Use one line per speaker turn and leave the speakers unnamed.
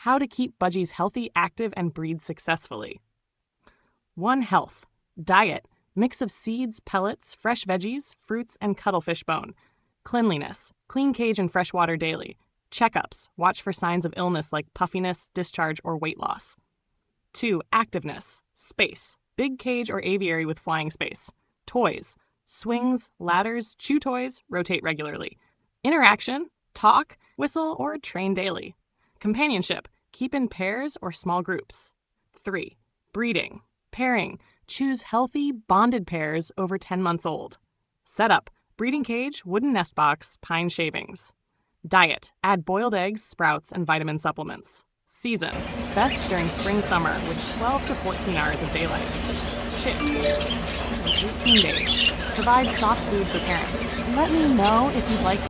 How to keep budgies healthy, active, and breed successfully. 1. Health. Diet. Mix of seeds, pellets, fresh veggies, fruits, and cuttlefish bone. Cleanliness. Clean cage and fresh water daily. Checkups. Watch for signs of illness like puffiness, discharge, or weight loss. 2. Activeness. Space. Big cage or aviary with flying space. Toys. Swings, ladders, chew toys, rotate regularly. Interaction. Talk, whistle, or train daily. Companionship. Keep in pairs or small groups. 3. Breeding. Pairing. Choose healthy, bonded pairs over 10 months old. Setup. Breeding cage, wooden nest box, pine shavings. Diet. Add boiled eggs, sprouts, and vitamin supplements. Season. Best during spring-summer with 12 to 14 hours of daylight. Chick. 18 days. Provide soft food for parents. Let me know if you'd like